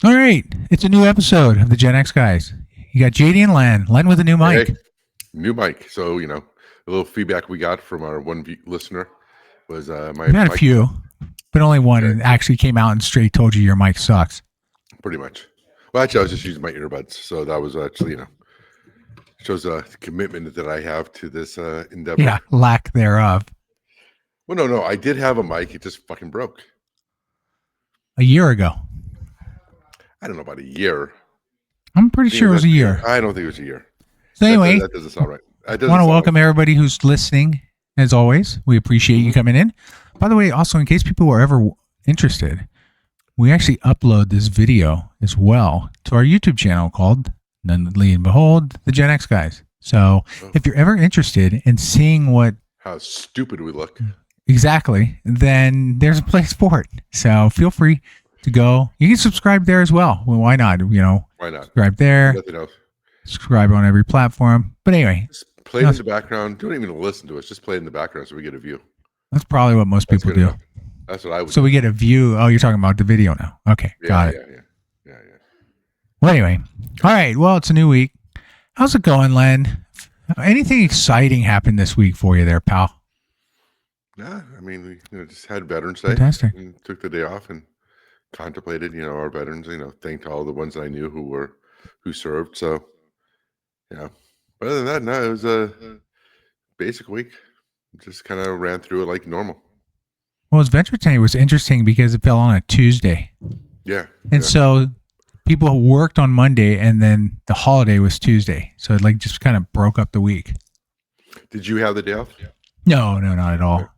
All right, it's a new episode of the GenX guys. You got JD and Len with a new mic. Hey, new mic. So, a little feedback we got from our listener was my We had mic. a few, but only one actually came out and straight told you your mic sucks. Pretty much. Well, actually, I was just using my earbuds. So that was actually, shows a commitment that I have to this endeavor. Yeah, lack thereof. Well, no. I did have a mic. It just fucking broke. A year ago. I don't know about a year. I'm pretty sure it was a year. I don't think it was a year. So anyway, that doesn't sound right. I want to welcome everybody who's listening. As always, we appreciate you coming in. By the way, also in case people are ever interested, we actually upload this video as well to our YouTube channel called None and Behold, the Gen X guys. So if you're ever interested in seeing how stupid we look, exactly, then there's a place for it. So feel free to go. You can subscribe there as well. Well, why not? Why not? Subscribe there. Nothing else. Subscribe on every platform. But anyway, just play it in the background. Don't even listen to us. Just play it in the background so we get a view. That's probably what most people do. That's what I would. So we get a view. Oh, you're talking about the video now. Okay, got it. Yeah. Well, anyway, all right. Well, it's a new week. How's it going, Len? Anything exciting happened this week for you there, pal? Yeah, I mean, we just had Veterans Day. Fantastic. And took the day off and contemplated, our veterans. Thanked all the ones that I knew who served. So, yeah. But other than that, no, it was a basic week. Just kind of ran through it like normal. Well, his Veterans Day was interesting because it fell on a Tuesday. Yeah. And so people worked on Monday and then the holiday was Tuesday. So it just kind of broke up the week. Did you have the day off? No, not at all.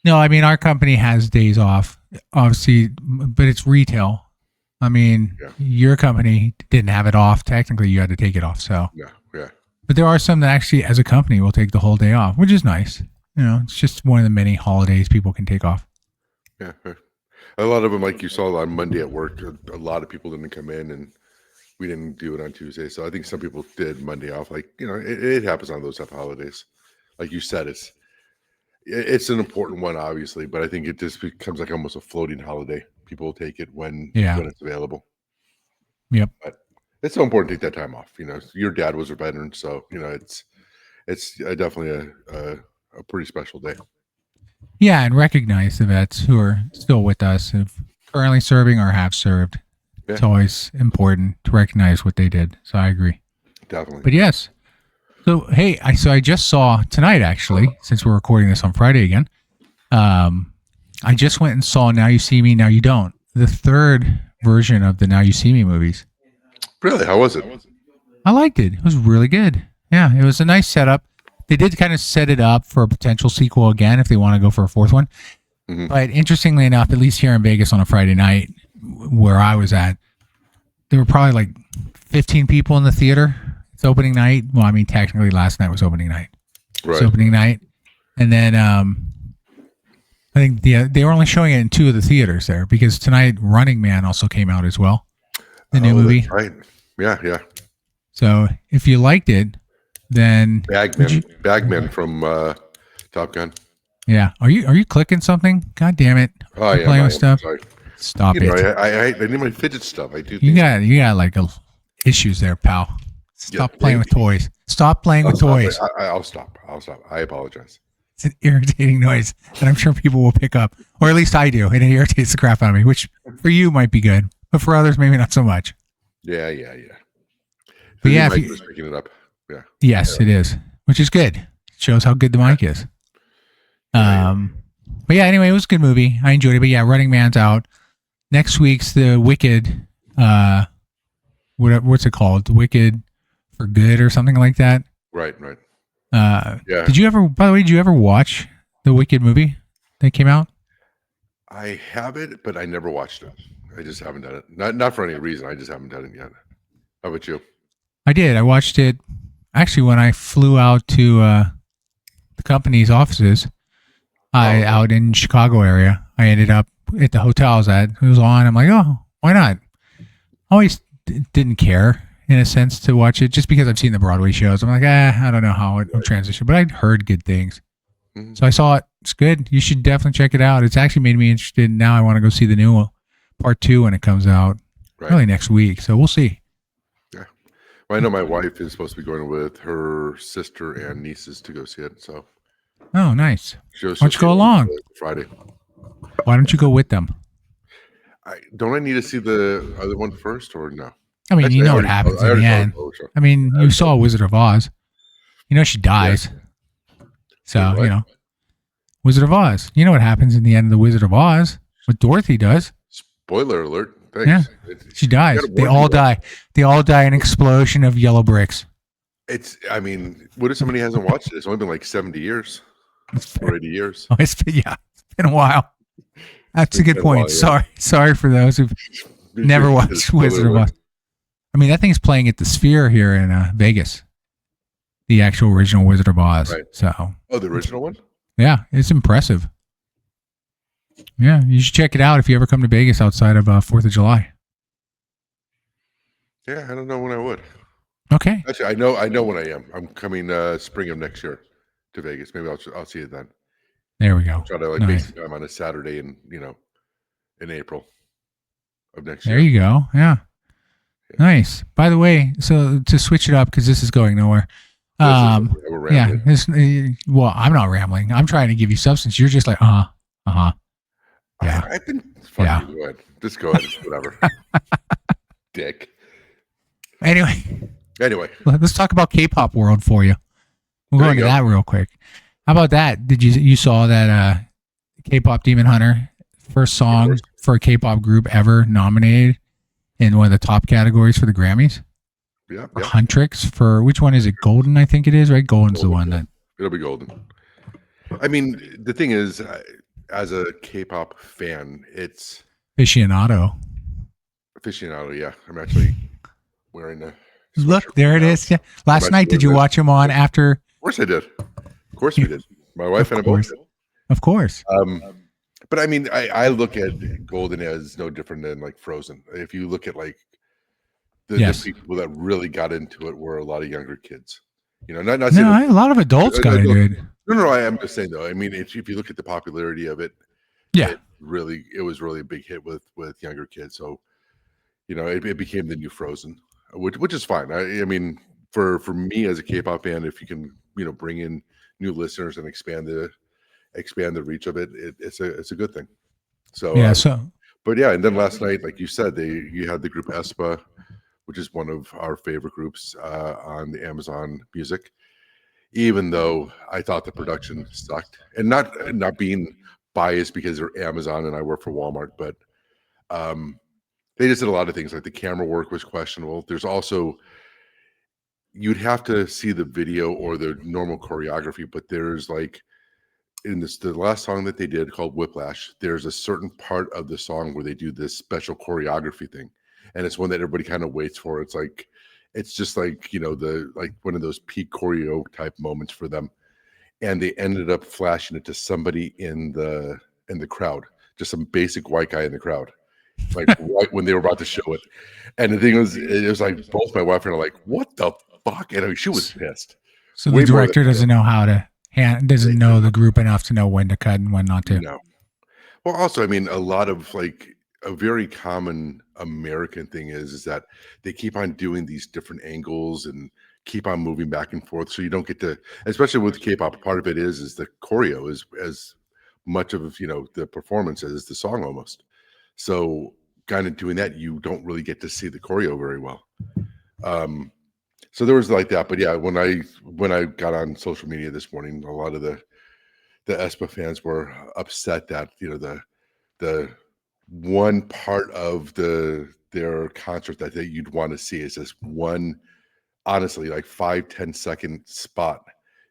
No, I mean, our company has days off, obviously, but it's retail. I mean, your company didn't have it off. Technically, you had to take it off. So, yeah. But there are some that actually, as a company, will take the whole day off, which is nice. It's just one of the many holidays people can take off. Yeah. A lot of them, like you saw on Monday at work, a lot of people didn't come in and we didn't do it on Tuesday. So I think some people did Monday off. It happens on those type of holidays. Like you said, it's an important one, obviously, but I think it just becomes like almost a floating holiday. People will take it when it's available. Yep. But it's so important to take that time off. Your dad was a veteran, so it's definitely a pretty special day. Yeah, and recognize the vets who are still with us, if currently serving or have served. Yeah. It's always important to recognize what they did. So I agree. Definitely. But yes. So, hey, I just saw tonight, actually, since we're recording this on Friday again, I just went and saw Now You See Me, Now You Don't, the third version of the Now You See Me movies. Really? How was it? I liked it. It was really good. Yeah, it was a nice setup. They did kind of set it up for a potential sequel again if they want to go for a fourth one. Mm-hmm. But interestingly enough, at least here in Vegas on a Friday night where I was at, there were probably 15 people in the theater. It's opening night. Well, I mean, technically last night was opening night. Right. It's opening night. And then I think they were only showing it in 2 of the theaters there because tonight Running Man also came out as well. The new movie. Right. Yeah. So if you liked it, then Bagman from Top Gun. Yeah. Are you clicking something? God damn it. Oh, yeah. Playing with stuff. Sorry. Stop it. I need my fidget stuff. I do. You got issues there, pal. Stop playing with toys. Stop playing with toys. I'll stop. I apologize. It's an irritating noise that I'm sure people will pick up, or at least I do, and it irritates the crap out of me, which for you might be good, but for others maybe not so much. Yeah. But yeah, mic was picking it up. Yeah. Yes, it is, which is good. It shows how good the mic is. But yeah, anyway, it was a good movie. I enjoyed it. But yeah, Running Man's out. Next week's the Wicked. What's it called? The Wicked for Good or something like that. Right. Yeah. By the way, did you ever watch the Wicked movie that came out? I have it, but I never watched it. I just haven't done it. Not for any reason. I just haven't done it yet. How about you? I did. I watched it actually when I flew out to the company's offices out in Chicago area. I ended up at the hotel I was at. It was on. I'm like, oh, why not? Always didn't care. in a sense to watch it just because I've seen the Broadway shows. I'm like, I don't know how it will transition, but I'd heard good things. Mhm. So I saw it. It's good. You should definitely check it out. It's actually made me interested. Now I want to go see the new part 2 when it comes out really next week. So we'll see. Yeah. Well, I know my wife is supposed to be going with her sister and nieces to go see it. So. Oh, nice. Why don't you go along? Friday. Why don't you go with them? Don't I need to see the other one first or no? I mean, you know what happens in the end. I mean, you saw Wizard of Oz. You know she dies. Yeah. So, you know. Wizard of Oz. You know what happens in the end of the Wizard of Oz? What Dorothy does. Spoiler alert. Thanks. Yeah. She dies. They all die. They all die in an explosion of yellow bricks. I mean, what if somebody hasn't watched it? It's only been like 70 years. Or 80 years. Oh, it's been a while. That's a good point. Sorry for those who've never watched Wizard of Oz. I mean, that thing's playing at the Sphere here in Vegas. The actual original Wizard of Oz. Right. So. Oh, the original one? Yeah, it's impressive. Yeah, you should check it out if you ever come to Vegas outside of 4th of July. Yeah, I don't know when I would. Okay. Actually, I know when I am. I'm coming spring of next year to Vegas. Maybe I'll see it then. There we go. I'll try to make some time on a Saturday in April of next year. There you go. Yeah. Nice. By the way, so to switch it up because this is going nowhere. I'm not rambling. I'm trying to give you substance. You're just like, Yeah. I've been fucking good. Just go ahead. Whatever. Dick. Anyway, let's talk about K-pop world for you. We'll go into that real quick. How about that? Did you saw that K-pop Demon Hunter first song for a K-pop group ever nominated in one of the top categories for the Grammys? Yeah. Huntrix for which one is it? Golden, I think it is, right? Golden's the one that it'll be Golden. I mean, the thing is, as a K-pop fan, it's aficionado. Yeah, I'm actually wearing a. Look, there it is. Yeah. Last night, did you watch him on after? Of course I did. Of course we did. My wife and I both did. Of course. But I mean, I look at Golden as no different than like Frozen. If you look at like the people that really got into it were a lot of younger kids. You know, not saying a lot of adults got into it. No, I am just saying though. I mean, if you look at the popularity of it, it was really a big hit with younger kids. So, you know, it became the new Frozen, which is fine. I mean, for me as a K-pop fan, if you can, bring in new listeners and expand the reach of it, it's a good thing. So but yeah, and then last night, like you said, you had the group aespa, which is one of our favorite groups on the Amazon Music. Even though I thought the production sucked, and not being biased because they're Amazon and I work for Walmart, but they just did a lot of things. Like the camera work was questionable. There's also, you'd have to see the video or the normal choreography, but there's like the last song that they did called Whiplash, there's a certain part of the song where they do this special choreography thing, and it's one that everybody kind of waits for. It's just like, like one of those peak choreo type moments for them. And they ended up flashing it to somebody in the crowd, just some basic white guy in the crowd, like right when they were about to show it. And the thing was, it was like both my wife and I are like, what the fuck? And I mean, she was pissed. So the director doesn't know how to doesn't know the group enough to know when to cut and when not to. No. Well, also, I mean, a lot of a very common American thing is that they keep on doing these different angles and keep on moving back and forth. So you don't get to, especially with K-pop, part of it is the choreo is as much of, the performance as the song almost. So kind of doing that, you don't really get to see the choreo very well. So there was like that, but yeah, when I got on social media this morning, a lot of the aespa fans were upset that, the one part of their concert that you'd want to see is this one, honestly, like 5-10 second spot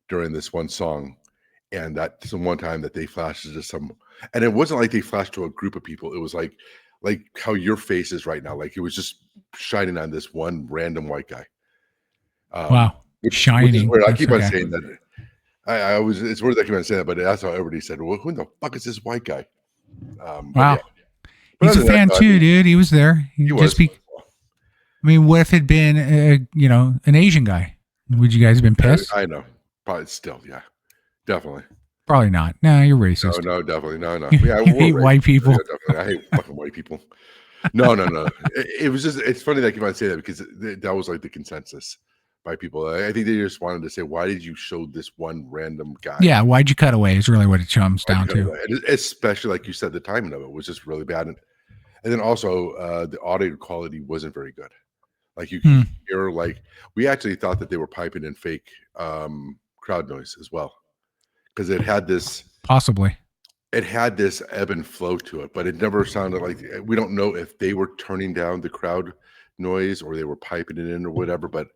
during this one song. And that's the one time that they flashed to and it wasn't like they flashed to a group of people. It was like how your face is right now. Like it was just shining on this one random white guy. Wow. Shining. Which is weird. I keep on saying that. It's weird that I keep on saying that, but that's how everybody said, well, who the fuck is this white guy? Wow. He's a fan too, dude. He was there. I mean, what if it'd been, an Asian guy? Would you guys have been pissed? I know. Probably still, yeah, definitely. Probably not. No, you're No, racist. no, definitely, no. You, Yeah, you we're hate white racist. Yeah, people. definitely. I hate fucking white people. No. It was just. It's funny that you might say that because that was like the consensus by people. I think they just wanted to say, why did you show this one random guy? Yeah, why'd you cut away? Is really what it comes down to. And especially like you said, the timing of it was just really bad, and then also the audio quality wasn't very good. Like you can hear, like we actually thought that they were piping in fake crowd noise as well because it had this possibly. It had this ebb and flow to it, but it never sounded like we don't know if they were turning down the crowd noise or they were piping it in or whatever. But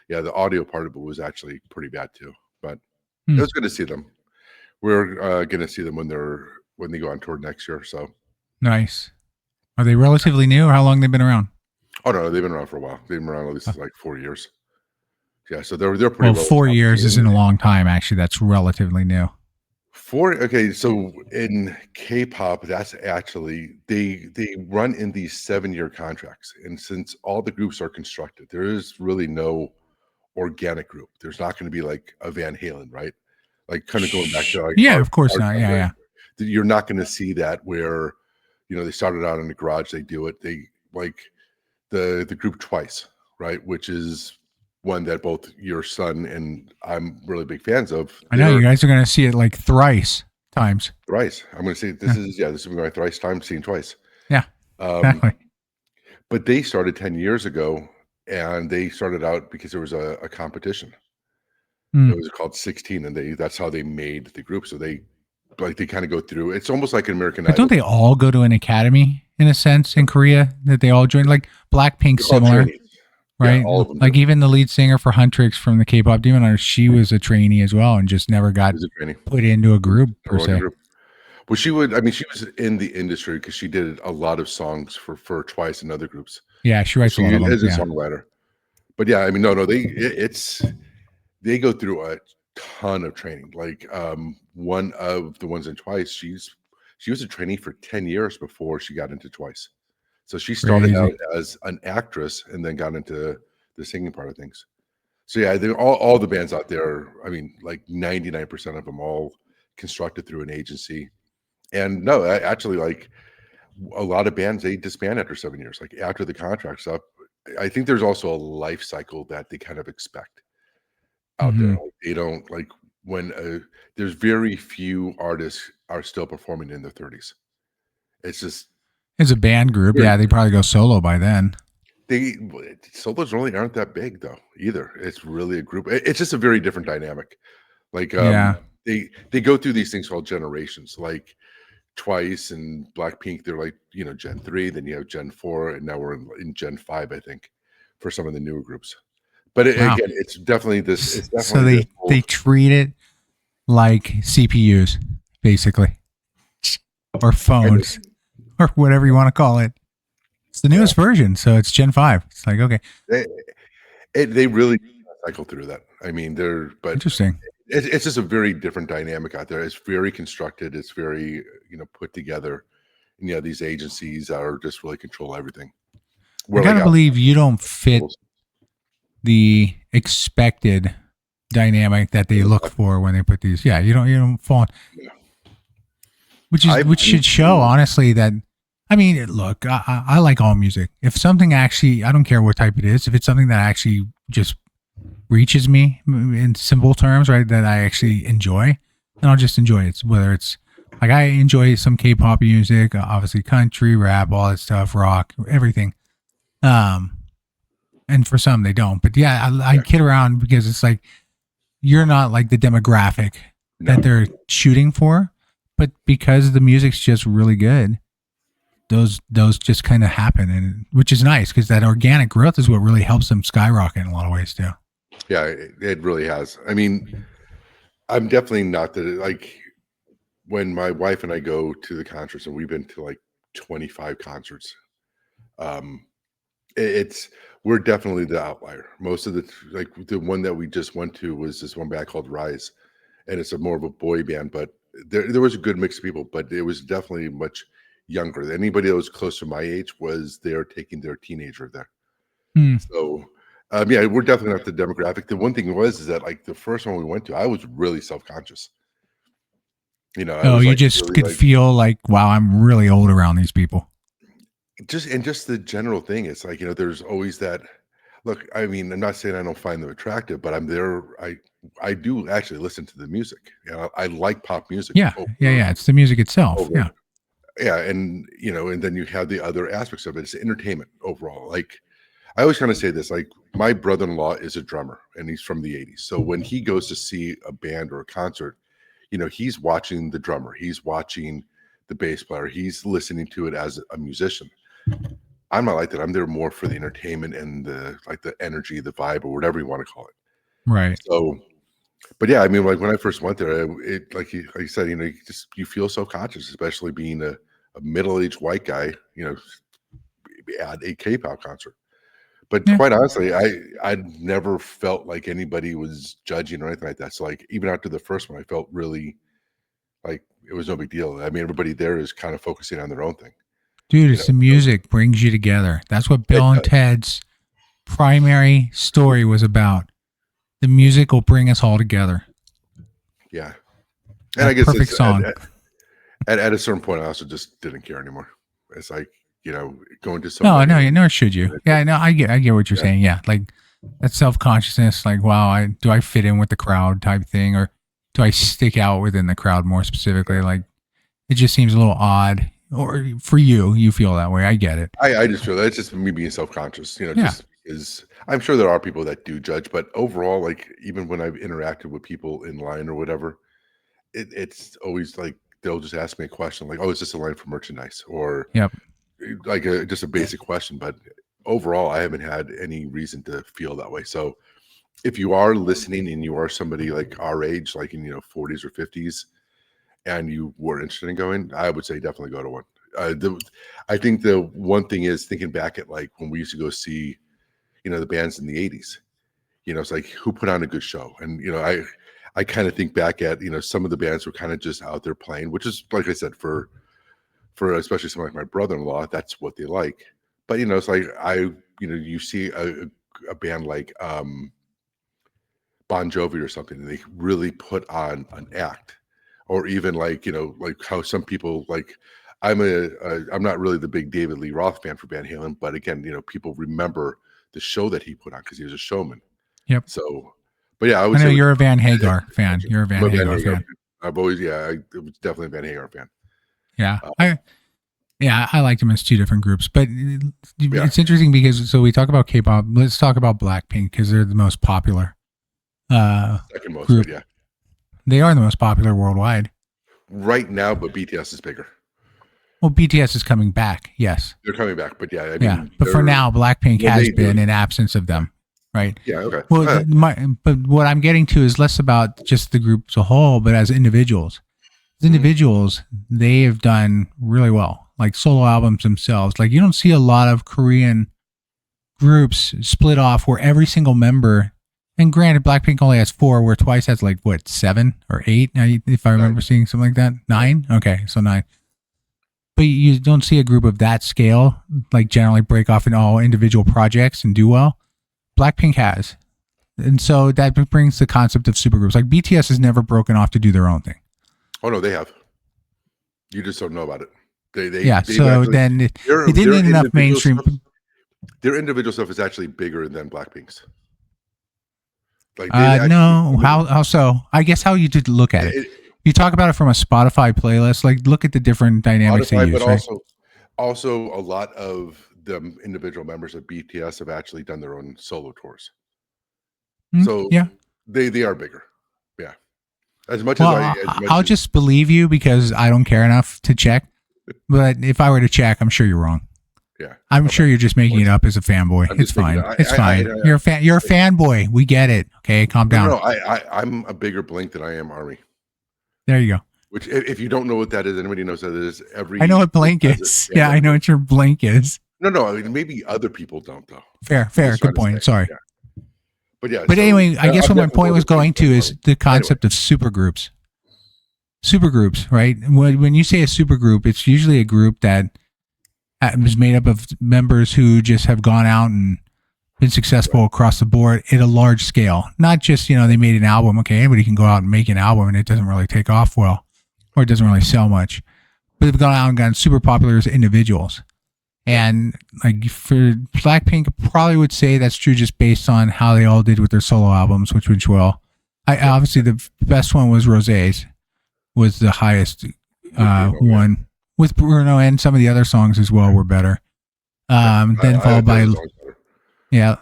yeah, the audio part of it was actually pretty bad too. But it was good to see them. We're going to see them when they go on tour next year. So nice. Are they relatively new, or how long they've been around? Oh no, they've been around for a while. They've been around at least like 4 years. Yeah, so they're pretty well. 4 years isn't a long time. Actually, that's relatively new. Okay, so in K-pop, that's actually they run in these 7-year contracts, and since all the groups are constructed, there is really no organic group. There's not going to be like a Van Halen, right? Like kind of going back to like of course not. Yeah. You're not going to see that where they started out in the garage. They do it. They like the group Twice, right? Which is one that both your son and I'm really big fans of. I know you guys are going to see it like thrice times. Thrice. I'm going to say this is my thrice time seeing Twice. Yeah, exactly. But they started 10 years ago, and they started out because there was a competition. It was called 16, and that's how they made the group. So they kind of go through. It's almost like an American Idol. Don't they all go to an academy in a sense in Korea that they all join? Like Blackpink, similar. Trainees. Right, yeah, all of them like do. Even the lead singer for Huntrix from the K-pop Demon Hunters, she was a trainee as well, and just never got put into a group per se. Well, she was in the industry because she did a lot of songs for Twice and other groups. Yeah, she writes a lot of them. As a songwriter. But yeah, I mean, no, they go through a ton of training. Like one of the ones in Twice, she was a trainee for 10 years before she got into Twice. So she started out as an actress and then got into the singing part of things. So yeah, all the bands out there, I mean, like 99% of them all constructed through an agency. And no, actually, like a lot of bands, they disband after 7 years, like after the contract's up. I think there's also a life cycle that they kind of expect out there. Like they don't like when there's very few artists are still performing in their 30s. It's just. It's a band group. Yeah, they probably go solo by then. Solos really aren't that big though either. It's really a group. It's just a very different dynamic. Like they go through these things called generations. Like Twice and Blackpink, they're like Gen 3. Then you have Gen 4, and now we're in Gen 5, I think, for some of the newer groups. But again, it's definitely this. It's definitely so they treat it like CPUs, basically, or phones. Or whatever you want to call it. It's the newest version, so it's Gen 5. It's like, okay. They really cycle through that. I mean, interesting. It's just a very different dynamic out there. It's very constructed. It's very, put together. And, these agencies are just really control everything. I gotta believe you don't fit the expected dynamic that they look for when they put these. Yeah, you don't fall. Yeah. Which should show, honestly, that, I mean, look, I like all music. If something actually, I don't care what type it is, if it's something that actually just reaches me in simple terms, right, that I actually enjoy, then I'll just enjoy it. Whether it's, like, I enjoy some K-pop music, obviously country, rap, all that stuff, rock, everything. And for some, they don't. But yeah, I kid around because it's like, you're not like the demographic that they're shooting for. But because the music's just really good, those just kind of happen, and which is nice because that organic growth is what really helps them skyrocket in a lot of ways too. Yeah, it really has. I mean, I'm definitely not like when my wife and I go to the concerts, and we've been to like 25 concerts. We're definitely the outlier. Most of the one that we just went to was this one band called Rise, and it's more of a boy band, but there was a good mix of people, but it was definitely much younger. Anybody that was close to my age was there taking their teenager there. So, yeah, we're definitely not the demographic. The one thing is that like the first one we went to, I was really self-conscious. I Oh, was you like just really could like feel like, wow, I'm really old around these people. just the general thing. It's like, there's always that look, I mean, I'm not saying I don't find them attractive, but I'm there. I do actually listen to the music. I like pop music Yeah, yeah. It's the music itself. over Yeah, yeah, and then you have the other aspects of it. It's entertainment overall. Like I always kind of say this, like my brother-in-law is a drummer and he's from the 80s. So when he goes to see a band or a concert, he's watching the drummer, he's watching the bass player, he's listening to it as a musician. I'm not like that. I'm there more for the entertainment and the energy, the vibe, or whatever you want to call it. right. So, but yeah, I mean, like when I first went there, it like you said, you feel self-conscious, especially being a middle-aged white guy, at a K-pop concert. But Yeah, quite honestly, I never felt like anybody was judging or anything like that. So like even after the first one, I felt really like it was no big deal. I mean, everybody there is kind of focusing on their own thing. dude, it's the music brings you together. That's what Bill and Ted's primary story was about. The music will bring us all together. Yeah, and I guess Perfect song. At a certain point, I also just didn't care anymore. It's like going to No, nor should you. Yeah, no, I get what you're saying. Yeah, like that self consciousness, like, wow, do I fit in with the crowd type thing, or do I stick out within the crowd more specifically? Like, it just seems a little odd. Or for you feel that way. I get it. I just feel that's just me being self-conscious, just is I'm sure there are people that do judge, but overall, like even when I've interacted with people in line or whatever, it's always like they'll just ask me a question like, "Oh, is this a line for merchandise?" Or Yep. like just a basic question. But overall, I haven't had any reason to feel that way. So if you are listening and you are somebody like our age, like in 40s or 50s, and you were interested in going, I would say definitely go to one. I think the one thing is thinking back at like when we used to go see, the bands in the 80s. It's like who put on a good show, and I kind of think back at some of the bands were kind of just out there playing, which is like I said for especially someone like my brother-in-law, that's what they like. But it's like you see a band like Bon Jovi or something, and they really put on an act. Or even like like how some people like I'm not really the big David Lee Roth fan for Van Halen, but again people remember the show that he put on because he was a showman. Yep. So, but yeah, I would know say you're a Van Hagar fan. You're a Van Hagar fan. I've always I was definitely a Van Hagar fan. Yeah, I liked him as two different groups, but it's interesting because we talk about K-pop. Let's talk about Blackpink because they're the most popular. Second most, group. yeah. They are the most popular worldwide right now, but BTS is bigger. Well, BTS is coming back. Yes, they're coming back, but I mean, but for now, Blackpink has been in absence of them, right? Yeah, okay. Well, but what I'm getting to is less about just the group as a whole, but as individuals. As individuals, they have done really well, like solo albums themselves. Like you don't see a lot of Korean groups split off where every single member. And granted, Blackpink only has 4, where Twice has like, 7 or 8? If I remember seeing something like that. 9? Okay, so 9. But you don't see a group of that scale, like generally break off in all individual projects and do well. Blackpink has. And so that brings the concept of supergroups. Like BTS has never broken off to do their own thing. Oh, no, they have. You just don't know about it. So then it didn't get enough mainstream. Their individual stuff is actually bigger than Blackpink's. Like no, how so? I guess how you did look at it. You talk about it from a Spotify playlist. Like look at the different dynamics they use, but right? Also a lot of the individual members of BTS have actually done their own solo tours. So yeah, they are bigger. Yeah, as much well, as I'll just believe you because I don't care enough to check. But if I were to check, I'm sure you're wrong. Yeah, I'm sure you're just making it up as a fanboy. It's fine. It's fine. You're a fan. You're a fanboy. We get it. Okay, calm down. No, I'm a bigger Blink than I am Army. There you go. Which, if you don't know what that is, anybody knows that it is. I know what Blink is. Yeah, I know what your Blink is. No. I mean, maybe other people don't though. Fair. Good point. Sorry. Yeah. But yeah. But anyway, I guess what my point was going to is the concept of supergroups. Supergroups, right? When you say a supergroup, it's usually a group that is made up of members who just have gone out and been successful across the board at a large scale. Not just, they made an album. Okay, anybody can go out and make an album and it doesn't really take off well, or it doesn't really sell much. But they've gone out and gotten super popular as individuals. And like for Blackpink, probably would say that's true just based on how they all did with their solo albums, which well. Obviously the best one was Rosé's, was the highest one with Bruno, and some of the other songs as well were better. Then followed by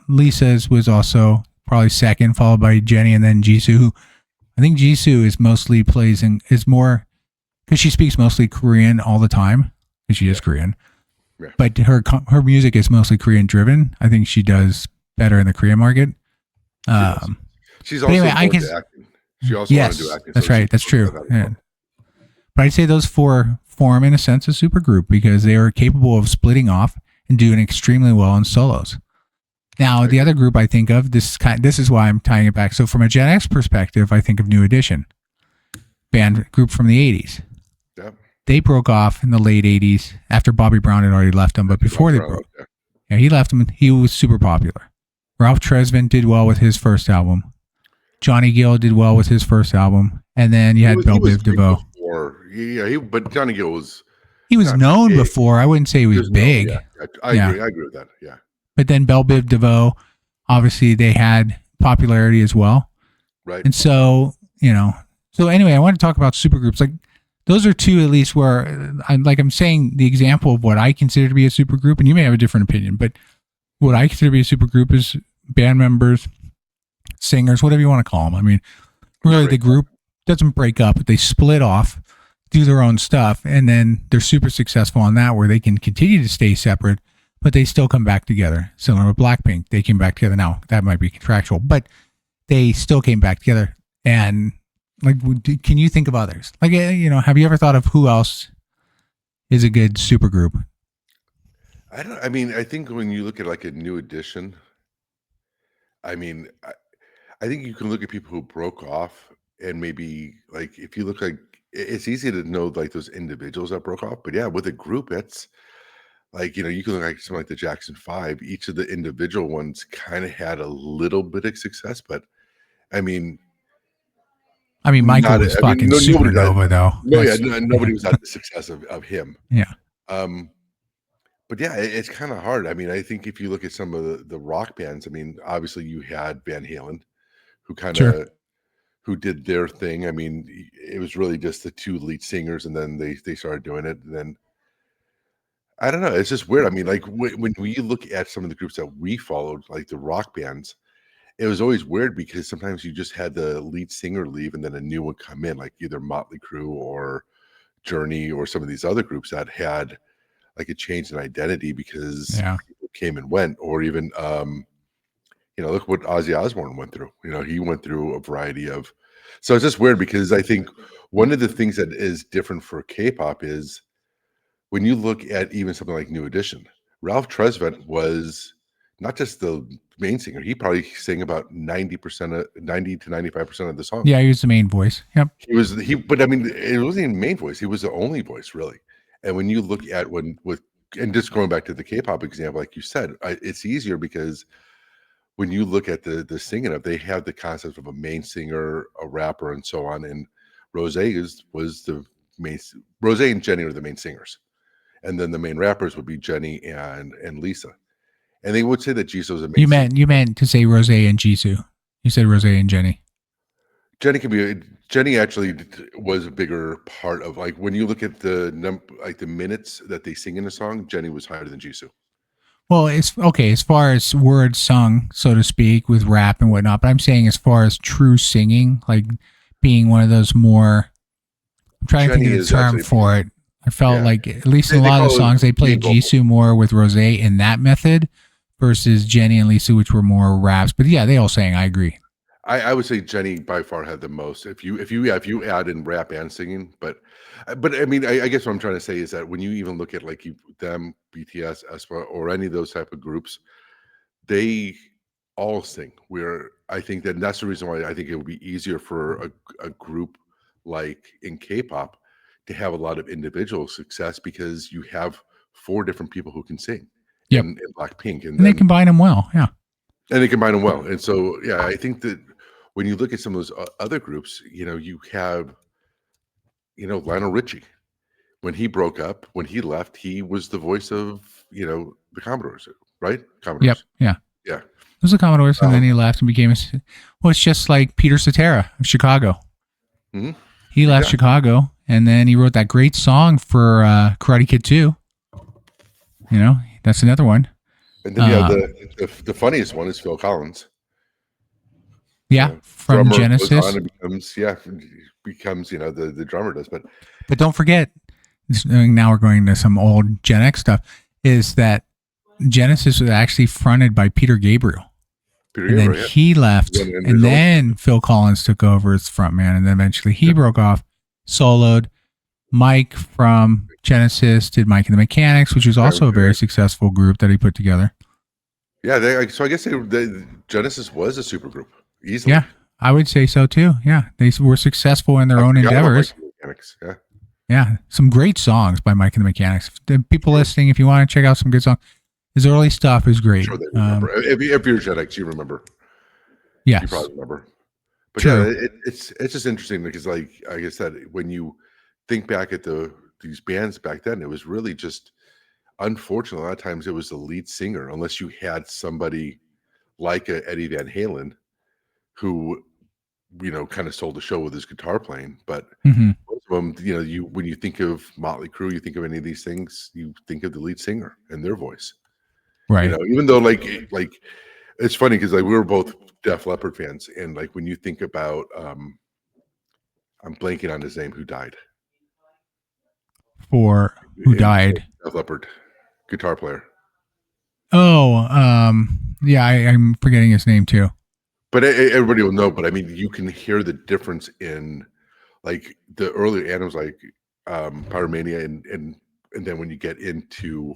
Lisa's was also probably second, followed by Jennie, and then Jisoo. I think Jisoo is mostly is more because she speaks mostly Korean all the time because she is Korean. Yeah. But her music is mostly Korean driven. I think she does better in the Korean market. She's also acting. She also wanted to do acting. That's right. That's true. Yeah. But I'd say those four form in a sense a supergroup because they are capable of splitting off and doing extremely well in solos. Now, the other group I think of, this is why I'm tying it back. So from a Gen X perspective, I think of New Edition, band group from the 80s. Yep. They broke off in the late 80s after Bobby Brown had already left them, but before they broke. Yeah, he left them. He was super popular. Ralph Tresvant did well with his first album. Johnny Gill did well with his first album. And then you had Belle Biv DeVoe. But Johnny Gill was... He was known before. I wouldn't say he was big. I agree with that. Yeah. But then Belle Biv DeVoe, obviously they had popularity as well. Right. And so, so anyway, I want to talk about supergroups. Like those are two at least where I'm saying the example of what I consider to be a supergroup, and you may have a different opinion, but what I consider to be a supergroup is band members, singers, whatever you want to call them. I mean, really the group doesn't break up, but they split off, do their own stuff, and then they're super successful on that where they can continue to stay separate, but they still come back together. Similar with Blackpink, they came back together. Now, that might be contractual, but they still came back together. And like, can you think of others? Like, have you ever thought of who else is a good supergroup? I think when you look at like a New Edition, I think you can look at people who broke off and maybe like, if you look like, it's easy to know like those individuals that broke off, but yeah, with a group, it's like, you can look like something like the Jackson 5. Each of the individual ones kind of had a little bit of success, but Michael was fucking supernova though. Nobody was at the success of him. Yeah. But yeah, it's kind of hard. I think if you look at some of the rock bands, obviously you had Van Halen, who kind of who did their thing. It was really just the two lead singers, and then they started doing it. And then I don't know. It's just weird. Like when you look at some of the groups that we followed, like the rock bands, it was always weird because sometimes you just had the lead singer leave and then a new one come in, like either Motley Crue or Journey or some of these other groups that had like a change in identity because people came and went, or even look what Ozzy Osbourne went through. He went through a variety of. So it's just weird because I think one of the things that is different for K-pop is when you look at even something like New Edition, Ralph Tresvant was not just the main singer. He probably sang about 90 to 95% of the song. Yeah, he was the main voice. Yep. But it wasn't even main voice. He was the only voice really. And when you look at and just going back to the K-pop example, like you said, it's easier because when you look at the singing of, they have the concept of a main singer, a rapper, and so on. And Rosé was the main. Rosé and Jennie are the main singers, and then the main rappers would be Jennie and Lisa. And they would say that Jisoo's a main. You meant to say Rosé and Jisoo. You said Rosé and Jennie. Jennie actually was a bigger part of, like, when you look at the minutes that they sing in a song, Jennie was higher than Jisoo. Well, it's okay as far as words sung, so to speak, with rap and whatnot. But I'm saying as far as true singing, like being one of those more. I'm trying to think of the term for it. I felt like at least in a lot of the songs they played Jisoo more with Rosé in that method versus Jennie and Lisa, which were more raps. But yeah, they all sang. I agree. I would say Jennie by far had the most. If you add in rap and singing, but I guess what I'm trying to say is that when you even look at like them, BTS, aespa, or any of those type of groups, they all sing. I think that's the reason why I think it would be easier for a group like in K-pop to have a lot of individual success because you have 4 different people who can sing. Yep. In Blackpink, and they combine them well. Yeah. And they combine them well. And so, yeah, I think that when you look at some of those other groups, you have, Lionel Richie. When he broke up, when he left, he was the voice of, the Commodores, right? Yep. Commodores. Yeah. Yeah. It was the Commodores, and then Um, he left and became well, it's just like Peter Cetera of Chicago. mhm. He left Exactly. Chicago, and then he wrote that great song for Karate Kid 2. That's another one. And then, the funniest one is Phil Collins. Yeah, from Drummer goes on Genesis. and becomes, the drummer does. But But don't forget, now we're going to some old Gen X stuff, is that Genesis was actually fronted by Peter Gabriel. Peter And then Gabriel, he left, Went in his and own- then Phil Collins took over as frontman, and then eventually he broke off, soloed. Mike from Genesis did Mike and the Mechanics, which was also a very successful group that he put together. Yeah, so I guess Genesis was a super group, easily. Yeah, I would say so too. Yeah, they were successful in their own forgot about endeavors. Mike and the Mechanics, yeah. Yeah, some great songs by Mike and the Mechanics. The people listening, if you want to check out some good songs, his early stuff is great. I'm sure they remember. If you're Gen X, you remember. Yes. You probably remember. But True. yeah, it's just interesting because, like I said, when you think back at these bands back then, it was really just, unfortunately, a lot of times it was the lead singer, unless you had somebody like a Eddie Van Halen who, kind of sold the show with his guitar playing. But Mhm. most of them, when you think of Motley Crue, you think of any of these things, you think of the lead singer and their voice. Right. Even though like it's funny because, like, we were both Def Leppard fans, and like when you think about I'm blanking on his name, who died. For who died? Def Leppard guitar player. Oh, yeah, I'm forgetting his name too. But everybody will know. But I mean, you can hear the difference in, like, the earlier anthems, like Pyromania, and then when you get into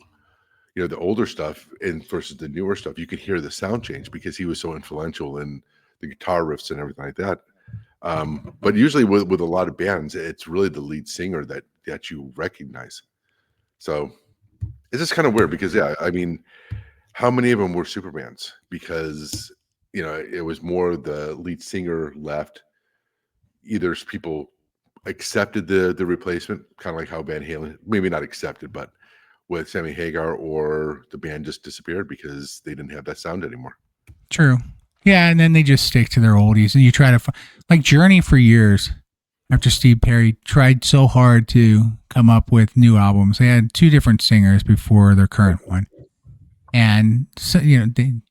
the older stuff and versus the newer stuff, you could hear the sound change because he was so influential in the guitar riffs and everything like that. But usually with a lot of bands, it's really the lead singer that you recognize. So it's just kind of weird because, yeah, I mean, how many of them were super bands? Because it was more the lead singer left. Either people accepted the replacement, kind of like how Van Halen, maybe not accepted, but with Sammy Hagar, or the band just disappeared because they didn't have that sound anymore. True. Yeah, and then they just stick to their oldies, and you try to like Journey for years. After Steve Perry tried so hard to come up with new albums, they had two different singers before their current one, and so, the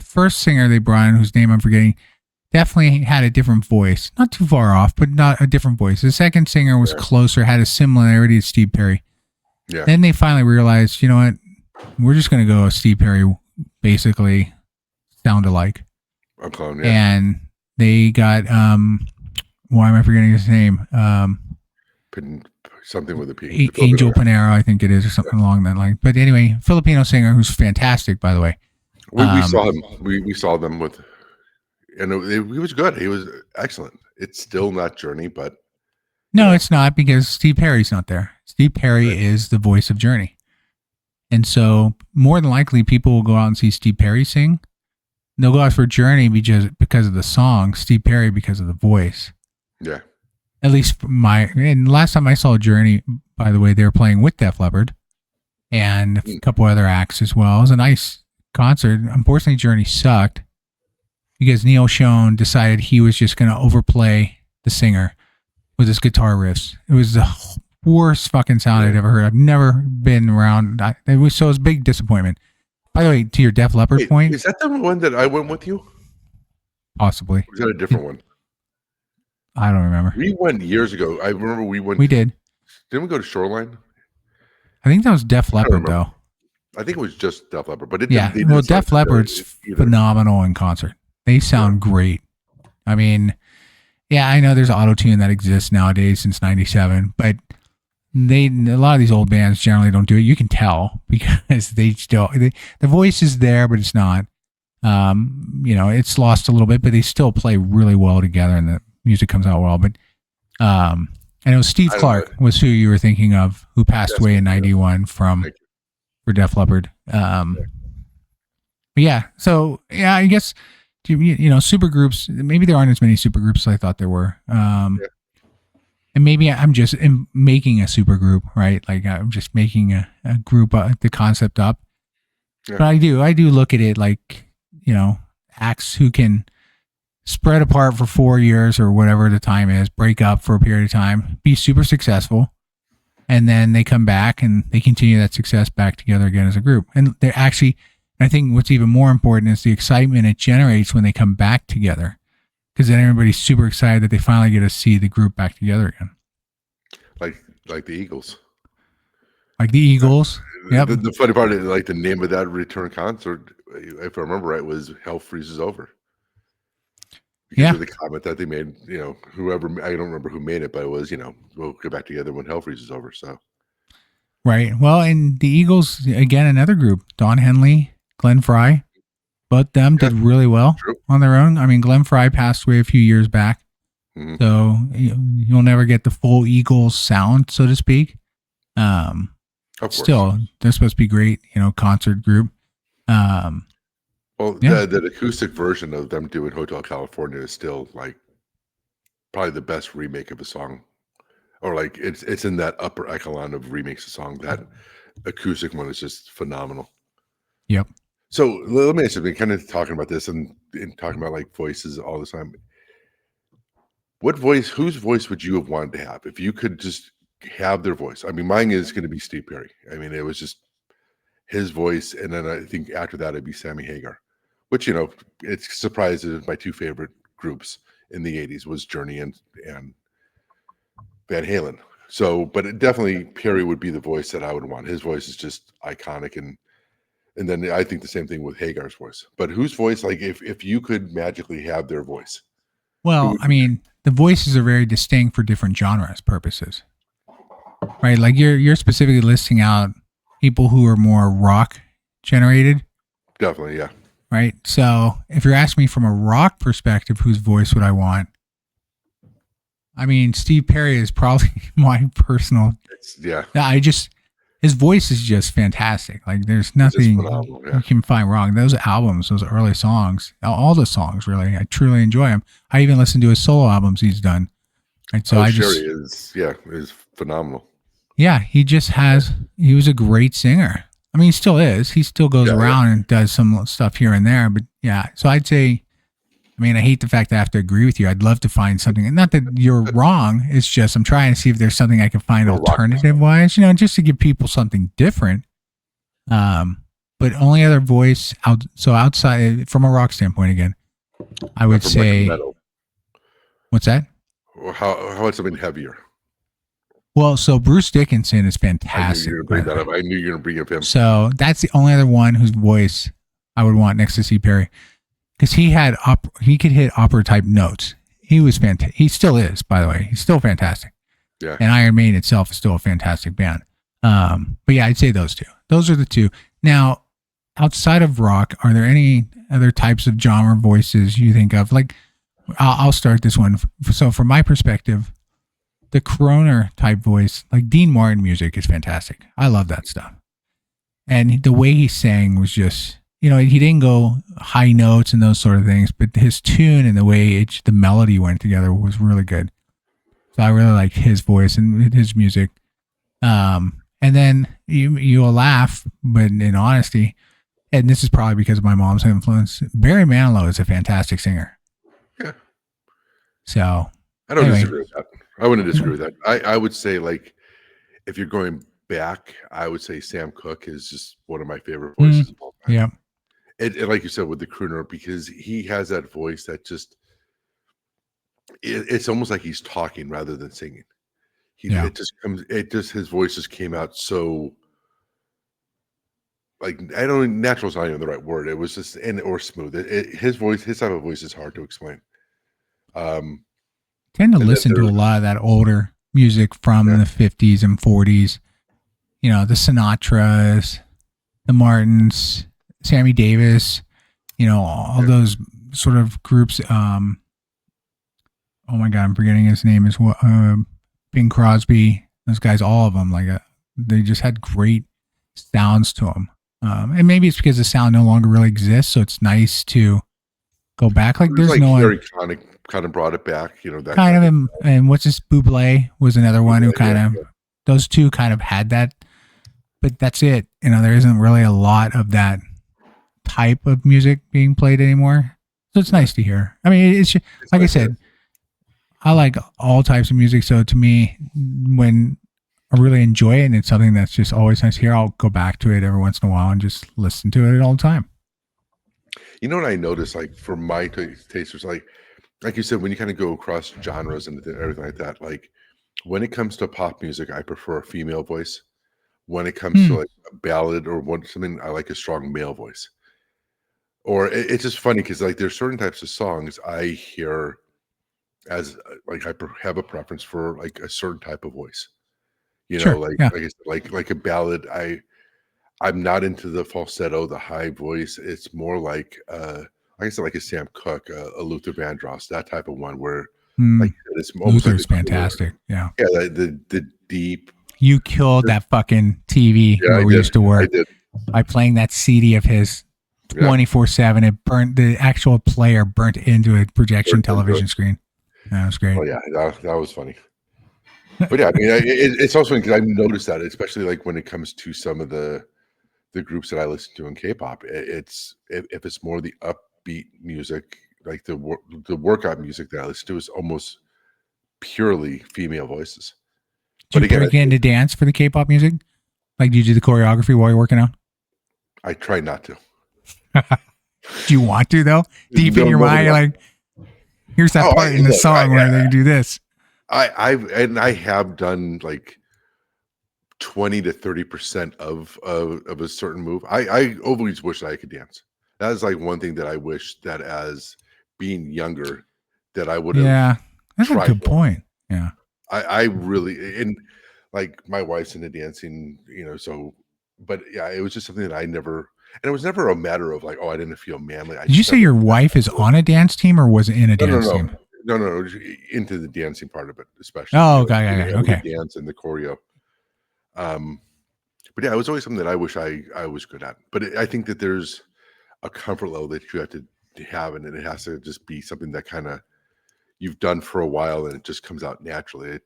first singer they brought in, whose name I'm forgetting, definitely had a different voice, not too far off, but not a different voice. The second singer was closer, had a similarity to Steve Perry. Yeah. Then they finally realized, you know what, we're just going to go Steve Perry, basically sound alike. A clone, yeah. And they got why am I forgetting his name? Something with a P. Angel Panero, I think it is, or something along that line. But anyway, Filipino singer who's fantastic, by the way. We saw him. We saw them with, and he was good. He was excellent. It's still not Journey, but no, it's not, because Steve Perry's not there. Steve Perry is the voice of Journey, and so more than likely, people will go out and see Steve Perry sing. They'll go out for Journey because of the song, Steve Perry because of the voice. Yeah. At least and last time I saw Journey, by the way, they were playing with Def Leppard and a couple other acts as well. It was a nice concert. Unfortunately, Journey sucked because Neil Schon decided he was just going to overplay the singer with his guitar riffs. It was the worst fucking sound I'd ever heard. I've never been around. It was a big disappointment. By the way, to your Def Leppard point, is that the one that I went with you? Possibly. Or was that a different one? I don't remember. We went years ago. I remember we went. We did. Didn't we go to Shoreline? I think that was Def Leppard, though. I think it was just Def Leppard, but Def Leppard's phenomenal in concert. They sound great. I mean, yeah, I know there's auto-tune that exists nowadays since '97, but a lot of these old bands generally don't do it. You can tell because the voice is there, but it's not. It's lost a little bit, but they still play really well together, and the music comes out well. But and it was Steve Clark was who you were thinking of, who passed away in '91 for Def Leppard. But yeah, so yeah, I guess super groups. Maybe there aren't as many super groups as I thought there were. Yeah. And maybe I'm just making a super group, right? Like I'm just making a group, the concept up. Yeah. But I do look at it like, acts who can spread apart for 4 years or whatever the time is, break up for a period of time, be super successful, and then they come back and they continue that success back together again as a group. And they're actually, I think what's even more important is the excitement it generates when they come back together, because then everybody's super excited that they finally get to see the group back together again. Like the Eagles. Like the Eagles. Yep. The funny part is, like, the name of that return concert, if I remember right, was "Hell Freezes Over." Because of the comment that they made, whoever, I don't remember who made it, but it was, we'll get back together when hell freezes over. So, right. Well, and the Eagles, again, another group, Don Henley, Glenn Frey, both them did really well on their own. I mean, Glenn Frey passed away a few years back. Mm-hmm. So you'll never get the full Eagles sound, so to speak. Still, they're supposed to be great, concert group. Well, the acoustic version of them doing Hotel California is still like probably the best remake of a song, or like it's in that upper echelon of remakes of song. That acoustic one is just phenomenal. Yep. So let me ask you, kind of talking about this and talking about like voices all the time. Whose voice would you have wanted to have if you could just have their voice? I mean, mine is going to be Steve Perry. I mean, it was just his voice, and then I think after that it'd be Sammy Hagar. Which, it's surprising. My two favorite groups in the 80s was Journey and Van Halen. So, but it definitely Perry would be the voice that I would want. His voice is just iconic, and then I think the same thing with Hagar's voice. But whose voice, like if you could magically have their voice? Well, I mean, the voices are very distinct for different genres purposes, right? Like you're specifically listing out people who are more rock generated. Definitely, yeah. Right. So if you're asking me from a rock perspective, whose voice would I want? I mean, Steve Perry is probably my personal. His voice is just fantastic. Like there's nothing you can find wrong. Those albums, those early songs, all the songs, really, I truly enjoy them. I even listen to his solo albums he's done. Right. So Sherry is phenomenal. Yeah. He was a great singer. I mean, he still is. He still goes around and does some stuff here and there. But yeah, so I'd say, I mean, I hate the fact that I have to agree with you. I'd love to find something. And not that you're wrong. It's just I'm trying to see if there's something I can find alternative-wise, just to give people something different. But only other voice, outside, from a rock standpoint again, I would say. What's that? How about something heavier? Well, so Bruce Dickinson is fantastic. I knew you were going to bring up him. So that's the only other one whose voice I would want next to Steve Perry, because he could hit opera type notes. He was fantastic. He still is, by the way. He's still fantastic. Yeah. And Iron Maiden itself is still a fantastic band. But yeah, I'd say those two. Those are the two. Now, outside of rock, are there any other types of genre voices you think of? Like, I'll start this one. So from my perspective, the Croner type voice, like Dean Martin music, is fantastic. I love that stuff. And the way he sang was just, he didn't go high notes and those sort of things, but his tune and the way the melody went together was really good. So I really liked his voice and his music. And then you'll laugh, but in honesty, and this is probably because of my mom's influence, Barry Manilow is a fantastic singer. Yeah. So I don't disagree with that. I wouldn't disagree with that. I would say, like, if you're going back, I would say Sam Cooke is just one of my favorite voices of all time. Yeah. And like you said with the crooner, because he has that voice that just, it's almost like he's talking rather than singing. His voice just came out so, like, natural's not even the right word. It was just, or smooth. His type of voice is hard to explain. Tend to listen to a lot of that older music from the 50s and 40s. The Sinatras, the Martins, Sammy Davis, all those sort of groups. Oh my God, I'm forgetting his name as well. Bing Crosby, those guys, all of them, they just had great sounds to them. And maybe it's because the sound no longer really exists, so it's nice to go back. Like there's like no Harry one Connick kind of brought it back, you know, that kind of, and what's this Buble was another one who kind of, those two kind of had that, but that's it. You know, there isn't really a lot of that type of music being played anymore. So it's nice to hear. I mean, it's like I said, I like all types of music. So to me, when I really enjoy it and it's something that's just always nice to hear, I'll go back to it every once in a while and just listen to it all the time. You know what I noticed, like for my tasters, like you said, when you kind of go across genres and everything like that, like when it comes to pop music, I prefer a female voice. When it comes to like a ballad or something, I like a strong male voice. Or it's just funny because like there's certain types of songs I hear as like I have a preference for like a certain type of voice. You know, like I said, like a ballad, I'm not into the falsetto, the high voice. It's more like I said, like a Sam Cooke, a Luther Vandross, that type of one where like it's almost Luther's like fantastic. Yeah. Yeah, the deep. You killed that fucking TV where we used to work by playing that CD of his 24/7. It burnt, the actual player burnt into a projection television screen. That was great. Oh yeah, that was funny. But yeah, I mean, it's also because I've noticed that, especially like when it comes to some of the groups that I listen to in K-pop, it's if it's more the upbeat music, like the workout music that I listen to is almost purely female voices. Do you break into dance for the K-pop music? Like, do you do the choreography while you're working out? I try not to. Do you want to though? Deep in your mind, like, here's that part in the song where they do this. I have done like 20 to 30% of a certain move. I always wish that I could dance. That is like one thing that I wish that as being younger that I would have. Yeah, that's a good point. Yeah. I really, and like my wife's into dancing, you know, so, but yeah, it was just something that I never, and it was never a matter of like, oh, I didn't feel manly. Did you say your wife is on a dance team or was it in a dance team? No, into the dancing part of it, especially. Oh, okay. The dance and the choreo. But yeah, it was always something that I wish I was good at. But I think that there's a comfort level that you have to have, and it has to just be something that kind of you've done for a while, and it just comes out naturally.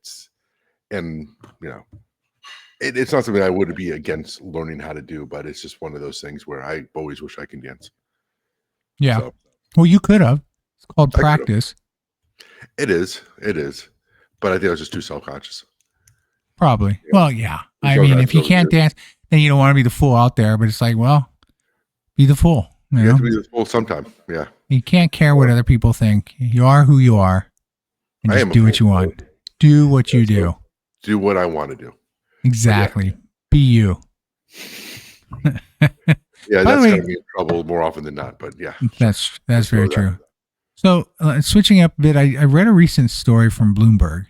And you know, it's not something I would be against learning how to do, but it's just one of those things where I always wish I can dance. Yeah. So, well, you could have. It's called practice. It is. But I think I was just too self-conscious. Probably. Yeah. Well, yeah. I mean, if you can't dance, then you don't want to be the fool out there. But it's like, well, be the fool. You have to be the fool sometime. Yeah. You can't care what other people think. You are who you are. And just do what you want. Do what you do. Do what I want to do. Exactly. Yeah. Be you. Yeah, that's going to be in trouble more often than not. But yeah. That's very true. So switching up a bit, I read a recent story from Bloomberg.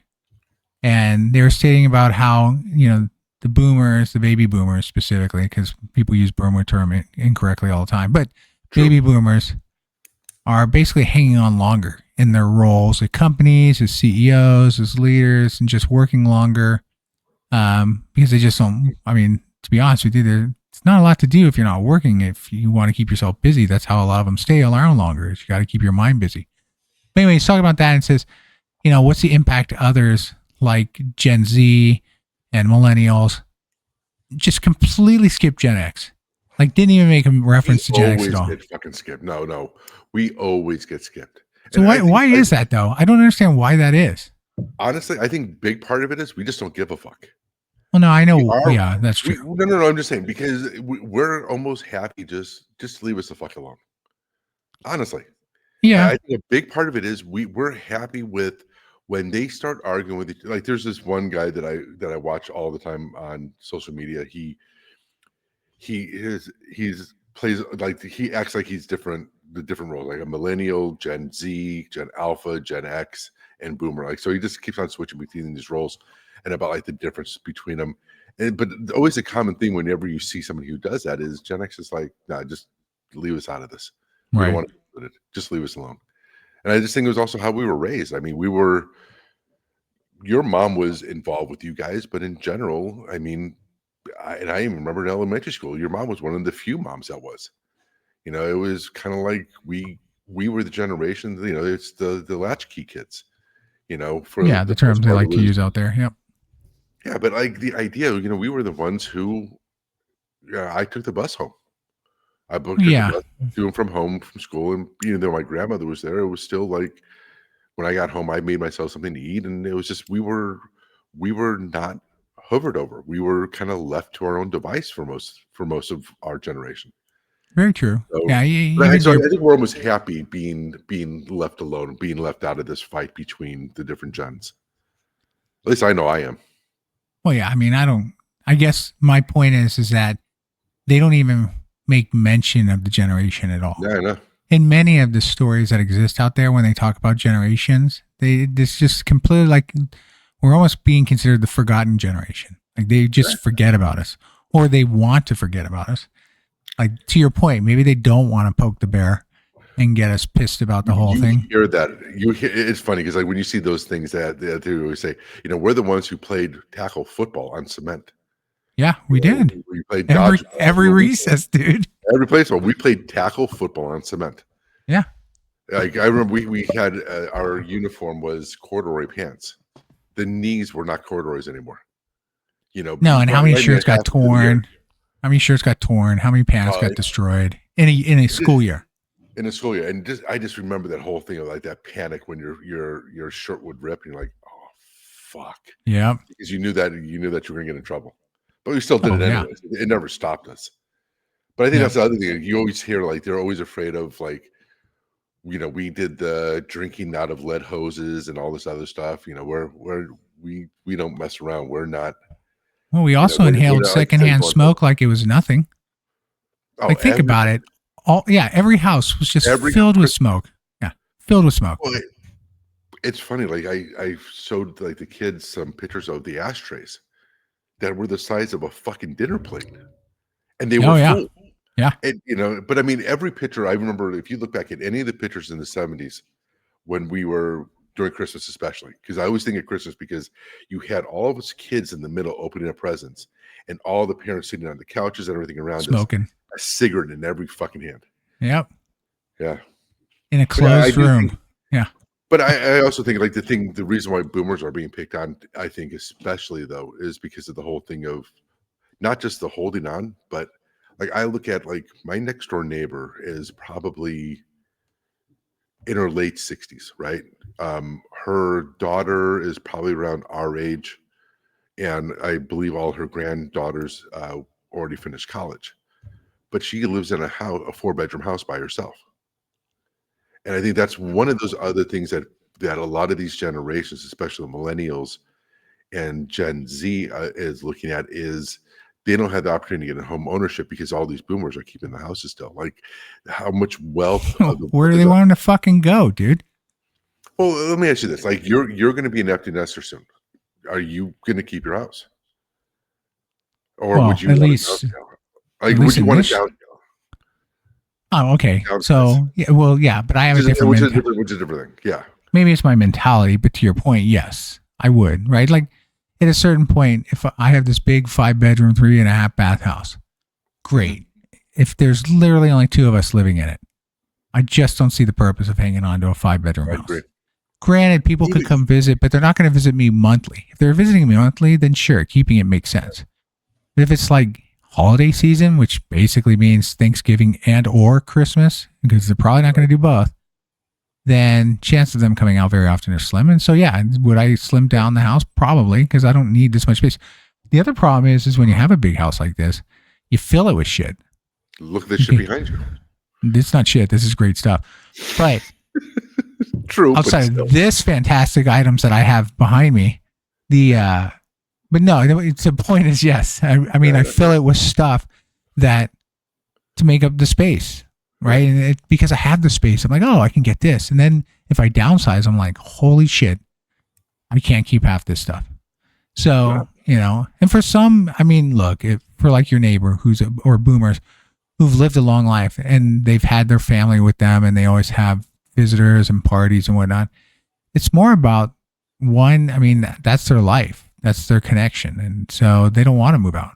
And they were stating about how, you know, the boomers, the baby boomers specifically, because people use boomer term incorrectly all the time, but baby boomers are basically hanging on longer in their roles at companies, as CEOs, as leaders, and just working longer because they just don't, I mean, to be honest with you, it's not a lot to do if you're not working. If you want to keep yourself busy, that's how a lot of them stay around longer. Is you got to keep your mind busy. But anyway, he's talking about that and says, you know, what's the impact to others like Gen Z and millennials just completely skip Gen X. Like didn't even make a reference to Gen X at all. Get fucking skipped. No. We always get skipped. So why is that though? I don't understand why that is. Honestly, I think big part of it is we just don't give a fuck. Well, no, I know. Yeah, that's true. No. I'm just saying because we're almost happy. Just leave us the fuck alone. Honestly. Yeah. I think a big part of it is we're happy with when they start arguing with each, like there's this one guy that I watch all the time on social media. He plays like he acts like he's the different roles, like a millennial, Gen Z, Gen Alpha, Gen X, and Boomer. Like so he just keeps on switching between these roles and about like the difference between them. But always a common thing whenever you see somebody who does that is Gen X is like, nah, just leave us out of this. We don't want to do it. Just leave us alone. And I just think it was also how we were raised. I mean, your mom was involved with you guys, but in general, I mean, I even remember in elementary school, your mom was one of the few moms that was. You know, it was kind of like we were the generation. You know, it's the latchkey kids. You know, for Yeah, the terms most they part, like to use out there. Yep. yeah, but like the idea, you know, we were the ones who, yeah, I took the bus home. Took the Yeah. bus to and from home from school, and even though my grandmother was there, it was still like when I got home, I made myself something to eat, and it was just we were not hovered over. We were kind of left to our own device for most of our generation. Very true. So, Yeah. but Even so your I think we're almost happy being left alone, being left out of this fight between the different gens. At least I know I am. Well, yeah. I mean, I guess my point is that they don't even make mention of the generation at all. Yeah, I know. In many of the stories that exist out there, when they talk about generations, this just completely like we're almost being considered the forgotten generation. Like they just forget about us, or they want to forget about us. Like to your point, maybe they don't want to poke the bear and get us pissed about the whole thing. Hear that? It's funny because like when you see those things that they always say, you know, we're the ones who played tackle football on cement. Yeah, we did. We played every recess, dude. Every place. Well, we played tackle football on cement. Yeah. Like I remember we had our uniform was corduroy pants. The knees were not corduroys anymore. You know. No, and how many shirts got torn? How many shirts got torn? How many pants got destroyed in a school year? In a school year, and I just remember that whole thing of like that panic when your shirt would rip, and you're like, oh fuck. Yeah. Because you knew that you were going to get in trouble, but we still did it anyway. Yeah. It never stopped us. But I think that's the other thing. You always hear like they're always afraid of like, you know, we did the drinking out of lead hoses and all this other stuff. You know, we don't mess around. We're not. Well, we also inhaled secondhand smoke like it was nothing. Oh, like think about it. Every house was just filled with smoke. Yeah, filled with smoke. Well, it's funny. Like I showed like the kids some pictures of the ashtrays that were the size of a fucking dinner plate, and they were full. Yeah. And, you know, but I mean, every picture I remember, if you look back at any of the pictures in the 70s when we were during Christmas, especially, because I always think of Christmas because you had all of us kids in the middle opening up presents and all the parents sitting on the couches and everything around smoking us, a cigarette in every fucking hand. Yep. Yeah. In a closed room. Yeah. But I also think like the reason why boomers are being picked on, I think especially though, is because of the whole thing of not just the holding on, but like I look at like my next door neighbor is probably in her late 60s, right? Her daughter is probably around our age, and I believe all her granddaughters already finished college. But she lives in a 4-bedroom house by herself. And I think that's one of those other things that a lot of these generations, especially the millennials and Gen Z is looking at is they don't have the opportunity to get a home ownership because all these boomers are keeping the houses still. Like how much wealth. Where do they want them to fucking go, dude? Well, let me ask you this. Like you're going to be an empty nester soon. Are you going to keep your house? Or would you at least like would you want to downscale? Oh, okay. So yeah, but I have a different which is a different thing. Yeah. Maybe it's my mentality, but to your point, yes, I would, right? Like at a certain point, if I have this big 5-bedroom, 3.5 bath house, great. If there's literally only 2 of us living in it, I just don't see the purpose of hanging on to a 5-bedroom house. Agree. Granted, people could come visit, but they're not going to visit me monthly. If they're visiting me monthly, then sure, keeping it makes sense. But if it's like holiday season, which basically means Thanksgiving and or Christmas, because they're probably not going to do both, then chances of them coming out very often are slim. And so, yeah, would I slim down the house? Probably, because I don't need this much space. The other problem is when you have a big house like this, you fill it with shit. Look at the shit behind you. It's not shit. This is great stuff. But true. Outside of this fantastic items that I have behind me, but no, the point is yes. I mean, I fill it with stuff that to make up the space. Right. And because I have the space, I'm like, oh, I can get this. And then if I downsize, I'm like, holy shit, I can't keep half this stuff. So, and for some, I mean, look, for like your neighbor or boomers who've lived a long life and they've had their family with them and they always have visitors and parties and whatnot. It's more about that's their life. That's their connection. And so they don't want to move out.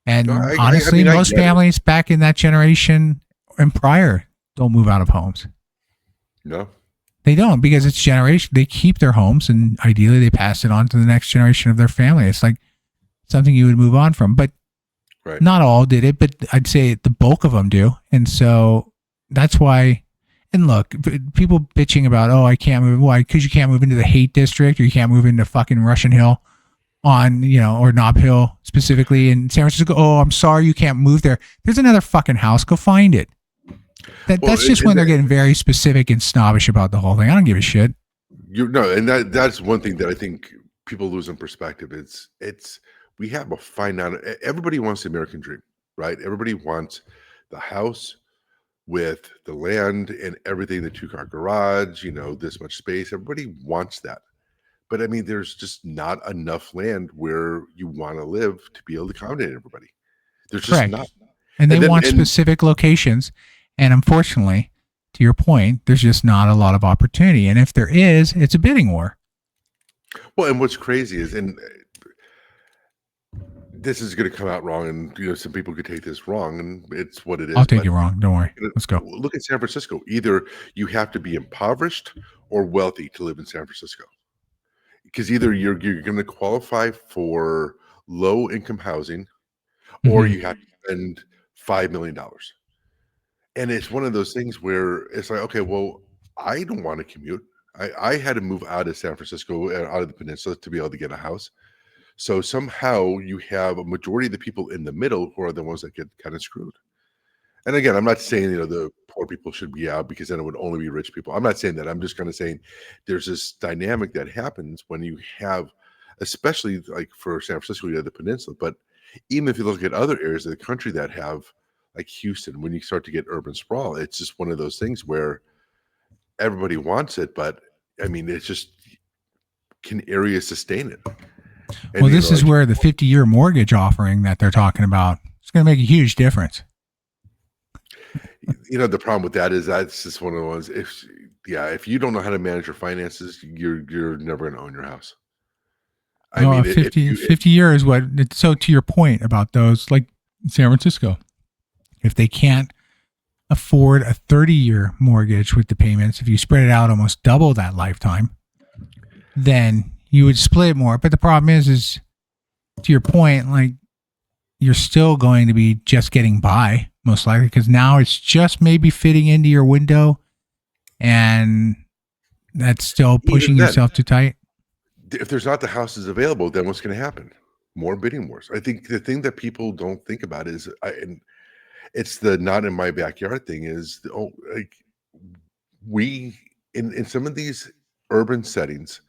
And I honestly, mean, I most get it. families back in that generation and prior don't move out of homes. No. They don't, because it's generation. They keep their homes, and ideally they pass it on to the next generation of their family. It's like something you would move on from. But Right. not all did it, but I'd say the bulk of them do. And so that's why. And look, people bitching about, oh, I can't move. Why? Because you can't move into the hate district, or you can't move into fucking Russian Hill on, or Nob Hill specifically in San Francisco. Oh, I'm sorry, you can't move there. There's another fucking house. Go find it. That's just when they're getting very specific and snobbish about the whole thing. I don't give a shit. That's one thing that I think people lose in perspective. It's we have a finite. Everybody wants the American dream, right? Everybody wants the house with the land and everything, the 2-car garage, this much space. Everybody wants that. But I mean, there's just not enough land where you want to live to be able to accommodate everybody. There's just Correct. not. And they want specific locations. And unfortunately, to your point, there's just not a lot of opportunity. And if there is, it's a bidding war. Well, and what's crazy is, and this is going to come out wrong, and some people could take this wrong, and it's what it is. I'll take it wrong. Don't worry. Let's go. Look at San Francisco. Either you have to be impoverished or wealthy to live in San Francisco, because either you're going to qualify for low income housing, or you have to spend $5 million. And it's one of those things where it's like, okay, well, I don't want to commute. I had to move out of San Francisco, out of the peninsula, to be able to get a house. So somehow you have a majority of the people in the middle who are the ones that get kind of screwed. And again, I'm not saying, the poor people should be out, because then it would only be rich people. I'm not saying that. I'm just kind of saying there's this dynamic that happens when you have, especially like for San Francisco, you have the peninsula, but even if you look at other areas of the country that have, like Houston, when you start to get urban sprawl, it's just one of those things where everybody wants it, but I mean, it's just, can areas sustain it? And, well, this is where the 50-year mortgage offering that they're talking about, it's going to make a huge difference. The problem with that is that's just one of the ones. If you don't know how to manage your finances, you're never going to own your house. I mean, 50 years. So to your point about those, like San Francisco, if they can't afford a 30-year mortgage with the payments, if you spread it out almost double that lifetime, then you would split more. But the problem is to your point, like, you're still going to be just getting by, most likely, because now it's just maybe fitting into your window, and that's still pushing yourself too tight. If there's not the houses available, then what's going to happen? More bidding wars. I think the thing that people don't think about is, and it's the not in my backyard thing, is we in some of these urban settings,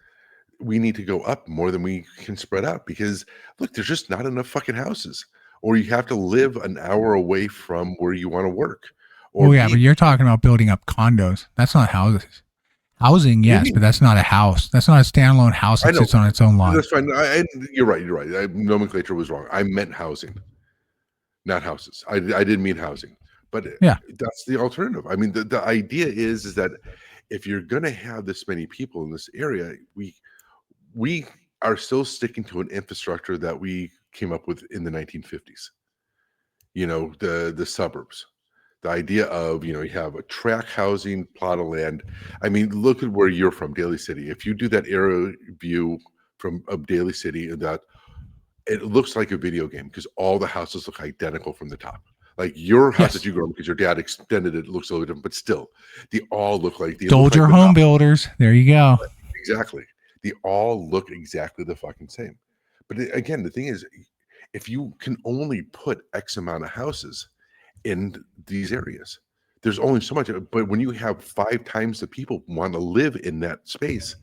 we need to go up more than we can spread out, because look, there's just not enough fucking houses, or you have to live an hour away from where you want to work. Or but you're talking about building up condos. That's not houses. Housing, yes, but that's not a house. That's not a standalone house that sits on its own lot. That's fine. You're right. Nomenclature was wrong. I meant housing, not houses. I didn't mean housing. But yeah, that's the alternative. I mean, the idea is that if you're going to have this many people in this area, we are still sticking to an infrastructure that we came up with in the 1950s. The suburbs. The idea of, you have a tract housing, plot of land. I mean, look at where you're from, Daly City. If you do that aerial view of Daly City, that it looks like a video game, because all the houses look identical from the top. Like your house that you grew up, because your dad extended it, looks a little different, but still, they all look like the Dolger Home Builders. There you go. Exactly. They all look exactly the fucking same. But again, the thing is, if you can only put X amount of houses in these areas, there's only so much. But when you have 5 times the people want to live in that space,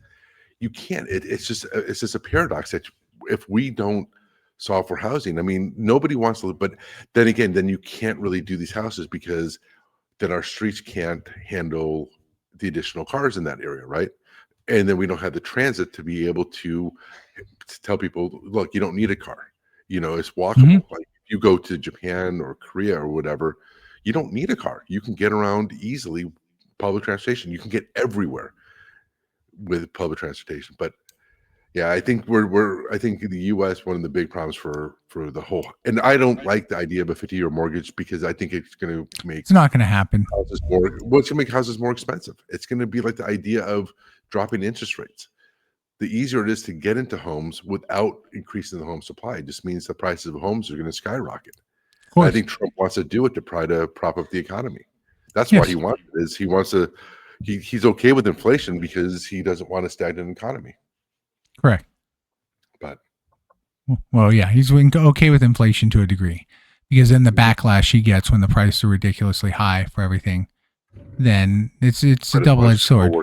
you can't. It's just a paradox that if we don't solve for housing, I mean, nobody wants to live. But then again, then you can't really do these houses, because then our streets can't handle the additional cars in that area, right? And then we don't have the transit to be able to tell people, look, you don't need a car. It's walkable. Mm-hmm. Like if you go to Japan or Korea or whatever, you don't need a car. You can get around easily. Public transportation, you can get everywhere with public transportation. But Yeah, I think I think in the U.S. one of the big problems for the whole, and I don't like the idea of a 50-year mortgage because I think it's going to make It's not going to happen. houses more. Well, it's going to make houses more expensive. It's going to be like the idea of dropping interest rates. The easier it is to get into homes without increasing the home supply, it just means the prices of homes are going to skyrocket. Of course. I think Trump wants to do it to try to prop up the economy. That's Yes. why he wants it. Is he wants to? He's okay with inflation because he doesn't want a stagnant economy. Correct. But well, yeah, he's okay with inflation to a degree, because then the backlash he gets when the prices are ridiculously high for everything, then it's a double-edged sword.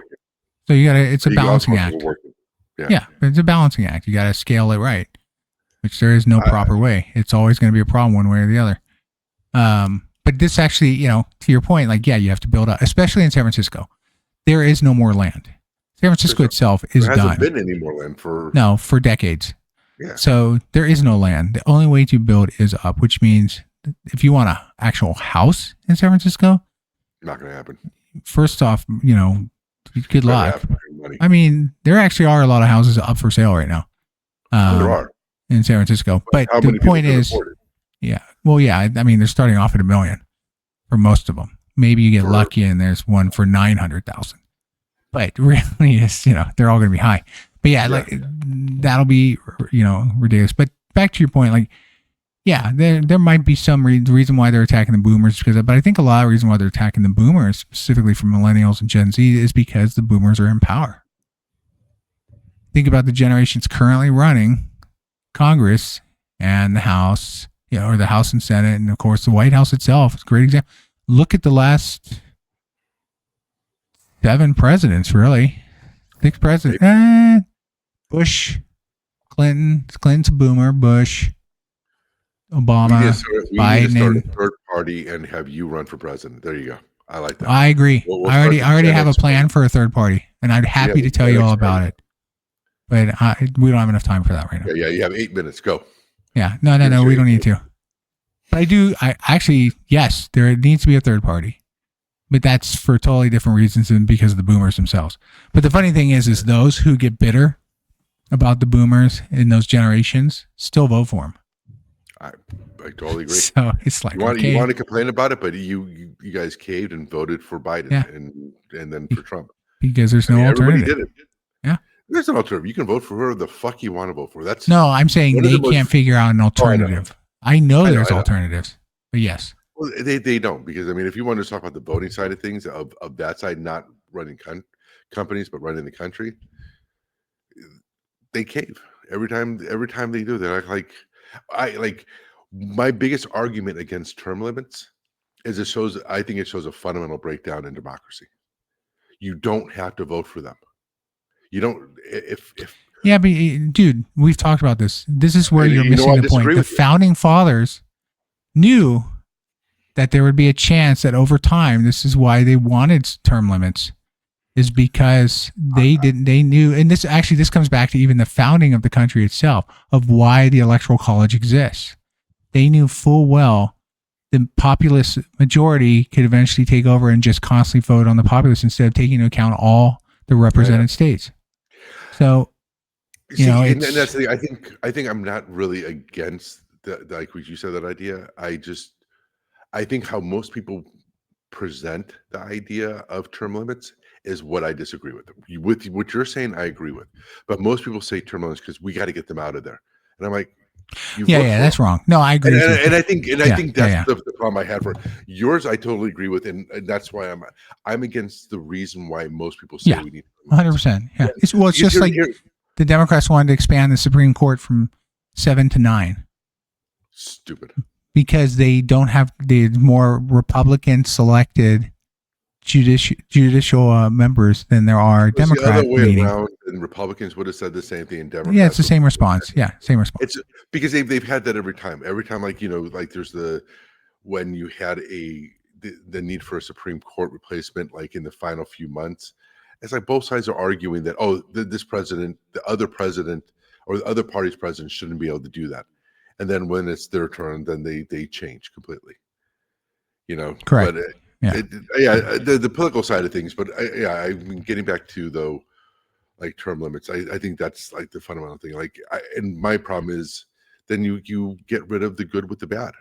So you gotta, it's a balancing act. Yeah, it's a balancing act. You gotta scale it right, which there is no proper way. It's always going to be a problem one way or the other. But this actually, to your point, like, yeah, you have to build up, especially in San Francisco. There is no more land. San Francisco itself is done. There hasn't been any more land for decades. Yeah. So there is no land. The only way to build is up, which means if you want an actual house in San Francisco, not going to happen. First off, good luck. I mean, there actually are a lot of houses up for sale right now. There are in San Francisco, but the point is, yeah. Well, yeah. I mean, they're starting off at $1 million for most of them. Maybe you get lucky and there's one for 900,000. But really, it's they're all going to be high. But yeah, like that'll be ridiculous. But back to your point, like, yeah, there might be some reason why they're attacking the boomers but I think a lot of reason why they're attacking the boomers, specifically for millennials and Gen Z, is because the boomers are in power. Think about the generations currently running Congress and the House, or the House and Senate, and of course the White House itself. It's a great example. Look at the last 7 presidents, really. 6 presidents. Bush, Clinton's a boomer. Bush, Obama, Biden. Need to start a third party and have you run for president. There you go. I like that. I agree. I already have a plan for a third party, and I'm happy to tell you all about it. But we don't have enough time for that right now. Yeah, you have 8 minutes. Go. Yeah, no, we don't need to. But I actually, yes, there needs to be a third party. But that's for totally different reasons than because of the boomers themselves. But the funny thing is those who get bitter about the boomers in those generations still vote for them. I totally agree. So it's like, you want to complain about it, but you guys caved and voted for Biden and then for Trump. Because there's no alternative. Everybody did it. Yeah. There's an alternative. You can vote for whoever the fuck you want to vote for. No, I'm saying they can't figure out an alternative. I know there's alternatives, but yes. Well, they don't, because I mean, if you want to talk about the voting side of things, of that side, not running companies but running the country, they cave every time they do. They're like my biggest argument against term limits is I think it shows a fundamental breakdown in democracy. You don't have to vote for them. You don't if. Yeah, but dude, we've talked about this. This is where you're missing the point. The founding fathers knew that there would be a chance that over time, this is why they wanted term limits, is because they knew, and this comes back to even the founding of the country itself, of why the Electoral College exists. They knew full well the populist majority could eventually take over and just constantly vote on the populace instead of taking into account all the represented states. So, and that's the thing. I think I'm not really against like what you said, that idea. I think how most people present the idea of term limits is what I disagree with. With what you're saying, I agree with. But most people say term limits because we got to get them out of there. And I'm like, that's wrong. No, I agree. And I think that's the problem I had for yours. I totally agree with, and that's why I'm against the reason why most people say we need 100%. Yeah, it's just like the Democrats wanted to expand the Supreme Court from 7 to 9. Stupid. Because they don't have the more Republican selected judicial members than there are Democrat. The other way around, and Republicans would have said the same thing in Democrats. Yeah, it's the same response. Yeah, same response. It's because they've had that every time. Every time, like there's when you had the need for a Supreme Court replacement, like in the final few months, it's like both sides are arguing that this president, the other president, or the other party's president shouldn't be able to do that. And then when it's their turn, then they change completely. Correct. But the political side of things. But I'm getting back to though like term limits. I think that's like the fundamental thing. Like, and my problem is then you get rid of the good with the bad.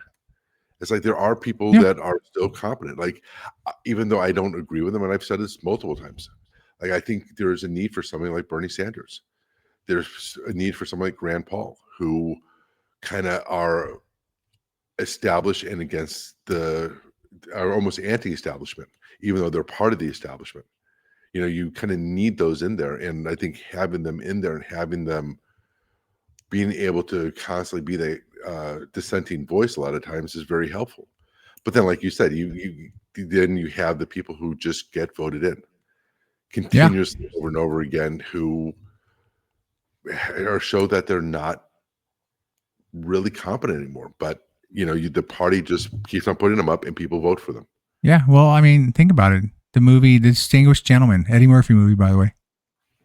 It's like there are people that are still competent. Like, even though I don't agree with them, and I've said this multiple times, like I think there is a need for somebody like Bernie Sanders. There's a need for someone like Rand Paul, who kind of are established and against are almost anti-establishment, even though they're part of the establishment. You know, you kind of need those in there, and I think having them in there and having them being able to constantly be the dissenting voice a lot of times is very helpful. But then, like you said, you have the people who just get voted in continuously over and over again, who show that they're not really competent anymore. But you know, the party just keeps on putting them up, and people vote for them. Yeah, well, I mean, think about it. The movie, The Distinguished Gentleman, Eddie Murphy movie, by the way.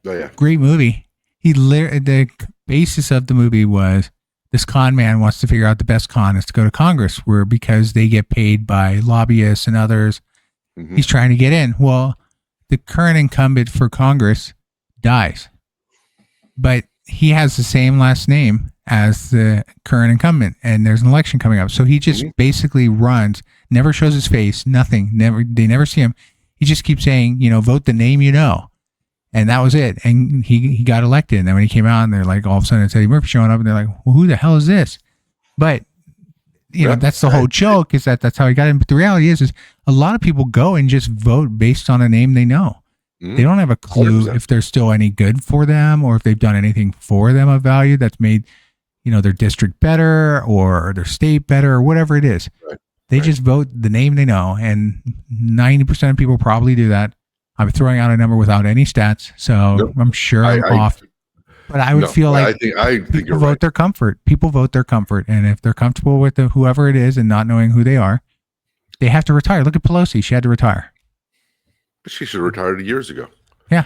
Oh yeah, great movie. The basis of the movie was this con man wants to figure out the best con is to go to Congress, where because they get paid by lobbyists and others, he's trying to get in. Well, the current incumbent for Congress dies, but he has the same last name as the current incumbent, and there's an election coming up. So he just basically runs, never shows his face, nothing. They never see him. He just keeps saying, you know, vote the name you know. And that was it. And he got elected. And then when he came out, and they're like, all of a sudden it's Eddie Murphy showing up, and they're like, well, who the hell is this? But, you know, that's the whole joke, is that's how he got in. But the reality is a lot of people go and just vote based on a name they know. They don't have a clue 100%. If they're still any good for them, or if they've done anything for them of value that's made, you know, their district better or their state better or whatever it is. Right. They just vote the name they know. And 90% of people probably do that. I'm throwing out a number without any stats, so I'm sure I'm off. But I would feel like I think people vote their comfort. People vote their comfort. And if they're comfortable with whoever it is and not knowing who they are, they have to retire. Look at Pelosi. She had to retire. But she should have retired years ago. Yeah.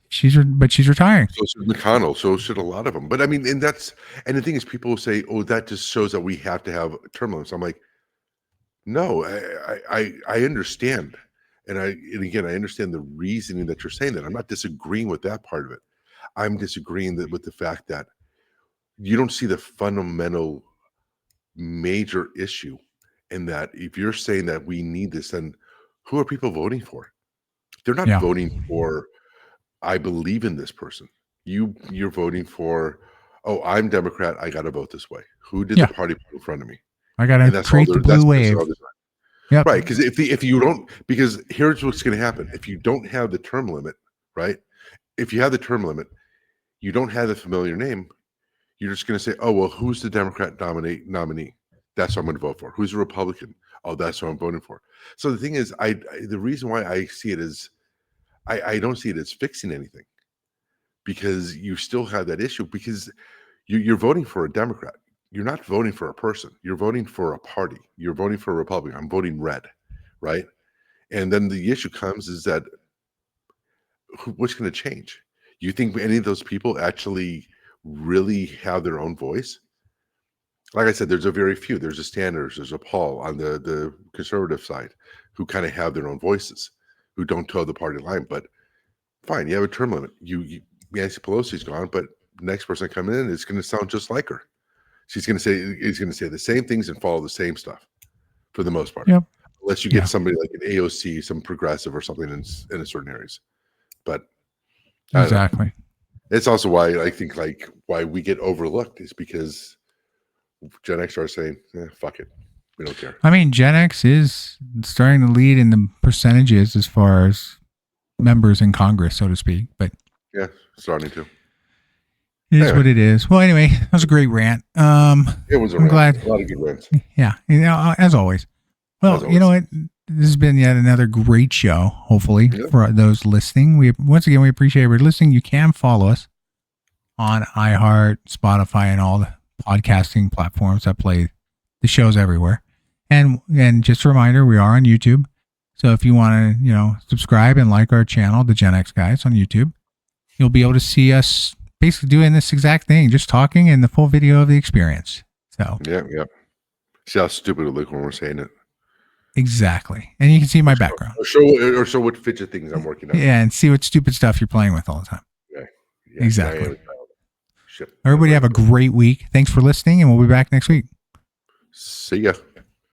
She's retiring. So should McConnell. So should a lot of them. But I mean, and the thing is, people will say, oh, that just shows that we have to have term limits. I'm like, no, I understand. And again, I understand the reasoning that you're saying that. I'm not disagreeing with that part of it. I'm disagreeing with the fact that you don't see the fundamental major issue in that. If you're saying that we need this, then who are people voting for? They're not voting for, I believe in this person. You're voting for, oh, I'm Democrat, I got to vote this way. Who did the party put in front of me? I got to create the blue wave. Yep. Right, because if you don't, because here's what's going to happen. If you don't have the term limit, right? If you have the term limit, you don't have the familiar name, you're just going to say, oh, well, who's the Democrat nominee? That's what I'm going to vote for. Who's a Republican? Oh, that's what I'm voting for. So the thing is, the reason why I see it as, I don't see it as fixing anything, because you still have that issue, because you're voting for a Democrat. You're not voting for a person. You're voting for a party. You're voting for a Republican. I'm voting red, right? And then the issue comes is that what's going to change? You think any of those people actually really have their own voice? Like I said, there's a very few. There's a Sanders, there's a Paul on the conservative side who kind of have their own voices, who don't toe the party line. But fine, you have a term limit. Nancy Pelosi's gone, but the next person coming in is going to sound just like her. He's going to say the same things and follow the same stuff for the most part. Yep. Unless you get somebody like an AOC, some progressive or something in certain areas. But exactly. It's also why I think like why we get overlooked is because Gen X are saying, fuck it. We don't care. I mean, Gen X is starting to lead in the percentages as far as members in Congress, so to speak. But yeah, starting to. It is what it is. Well, anyway, that was a great rant. It was I'm glad. A lot of good rants. Yeah, you know, as always. Well, you know what? This has been yet another great show, hopefully, for those listening. Once again, we appreciate everybody listening. You can follow us on iHeart, Spotify, and all the podcasting platforms that play the shows everywhere. And just a reminder, we are on YouTube. So if you want to, subscribe and like our channel, the Gen X Guys on YouTube, you'll be able to see us basically doing this exact thing, just talking and the full video of the experience. So yeah. See how stupid we look when we're saying it. Exactly. And you can see my background. Or show what fidget things I'm working on. Yeah, and see what stupid stuff you're playing with all the time. Yeah. Yeah, Exactly. Diana's out. Shit. Everybody have a great week. Thanks for listening, and we'll be back next week. See ya.